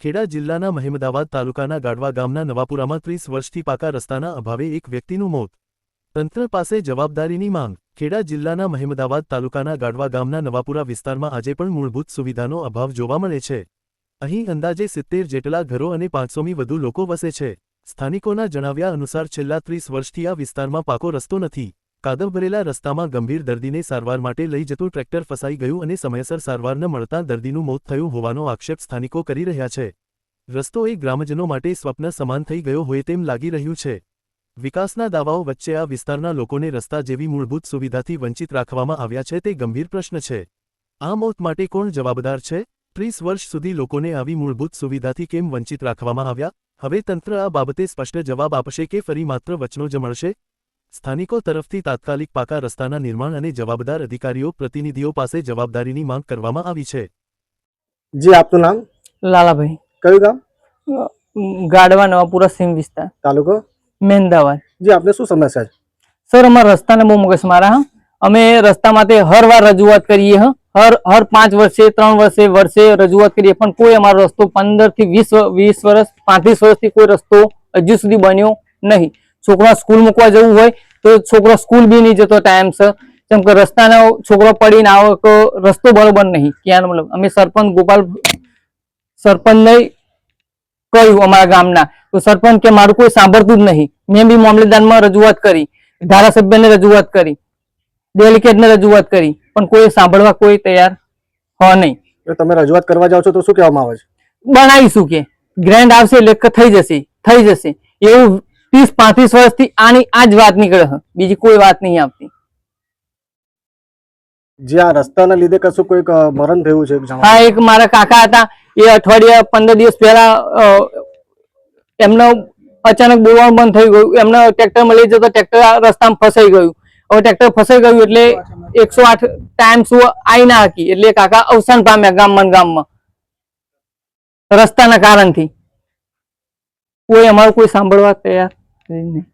ખેડા જિલ્લાના મહેમદાવાદ તાલુકાના ગાડવા ગામના નવાપુરામાં 30 વર્ષથી પાકા રસ્તાના અભાવે એક વ્યક્તિનું મોત. તંત્ર પાસે જવાબદારીની માંગ. ખેડા જિલ્લાના મહેમદાવાદ તાલુકાના ગાડવા ગામના નવાપુરા વિસ્તારમાં આજે પણ મૂળભૂત સુવિધાનો અભાવ જોવા મળે છે. અહીં અંદાજે 70 જેટલા ઘરો અને 500મી વધુ લોકો વસે છે. સ્થાનિકોના જણાવ્યા અનુસાર છેલ્લા 30 વર્ષથી આ વિસ્તારમાં પાકો રસ્તો નથી. કાદવ ભરેલા રસ્તામાં ગંભીર દર્દીને સારવાર માટે લઈ જતું ટ્રેક્ટર ફસાઈ ગયું અને સમયસર સારવાર ન મળતા દર્દીનું મોત થયું હોવાનો આક્ષેપ સ્થાનિકો કરી રહ્યા છે. રસ્તો એ ગ્રામજનો માટે સ્વપ્ન સમાન થઈ ગયો હોય તેમ લાગી રહ્યું છે. વિકાસના દાવાઓ વચ્ચે આ વિસ્તારના લોકોને રસ્તા જેવી મૂળભૂત સુવિધાથી વંચિત રાખવામાં આવ્યા છે તે ગંભીર પ્રશ્ન છે. આ મોત માટે કોણ જવાબદાર છે? 30 વર્ષ સુધી લોકોને આવી મૂળભૂત સુવિધાથી કેમ વંચિત રાખવામાં આવ્યા? હવે તંત્ર આ બાબતે સ્પષ્ટ જવાબ આપશે કે ફરી માત્ર વચનો જ મળશે? સ્થાનિકો તરફથી તાત્કાલિક પાકા રસ્તાના નિર્માણ અને જવાબદાર અધિકારીઓ પ્રતિનિધિઓ પાસે જવાબદારીની માંગ કરવામાં આવી છે. જી, આપનું નામ? લાલાભાઈ. કયું ગામ? ગાડવા નવાપુરા સીમ વિસ્તાર, તાલુકો મહેમદાવાદ. જી, આપને શું સમસ્યા છે? સર, અમારા રસ્તાને બહુ મગજમારા. અમે રસ્તા માટે હર વાર રજૂઆત કરીએ. હર 5 વર્ષે 3 વર્ષે રજૂઆત કરીએ, પણ કોઈ અમારો રસ્તો 15 થી 20 વર્ષ 35 વર્ષથી કોઈ રસ્તો હજુ સુધી બન્યો નહીં. છોકરા સ્કૂલ મૂકવા જવું હોય તો છોકરો સ્કૂલ બી નહીં જતો ટાઈમસર, જેમ કે રસ્તાનો છોકરો પડીને આવે તો રસ્તો બરોબર નહીં. ક્યાં મતલબ અમે સરપંચને કહ્યું અમારા ગામના, તો સરપંચ કે મારું કોઈ સાંભળતું જ નહીં. મેં બી મામલેદારમાં રજૂઆત કરી, ધારાસભ્યને રજૂઆત કરી, ડેલિકેટને રજૂઆત કરી, પણ કોઈ સાંભળવા કોઈ તૈયાર હો નહીં. તમે રજૂઆત કરવા જાઓ છો તો શું કહેવામાં આવે છે? બનાવીશું કે ગ્રેન્ડ આવશે એટલે થઈ જશે એવું 30-35 વર્ષથી આની આ જ વાત નીકળે છે, બીજી કોઈ વાત નહીં આવતી. જે આ રસ્તાના લીધે કશું કોઈક મરણ થયું છે? હા, એક મારા કાકા હતા, એ અઠવાડિયા 15 દિવસ પહેલા એમનો અચાનક બોલવાનું બંધ થઈ ગયું. એમને ટ્રેક્ટરમાં લઈ જતો ટ્રેક્ટર રસ્તામાં ફસાઈ ગયું. હવે ટ્રેક્ટર ફસાઈ ગયું એટલે 108 ટાઈમ શું આવી ના હતી, એટલે કાકા અવસાન પામ્યા ગામમાં રસ્તાના કારણથી. કોઈ અમારું કોઈ સાંભળવા તૈયાર નહીં.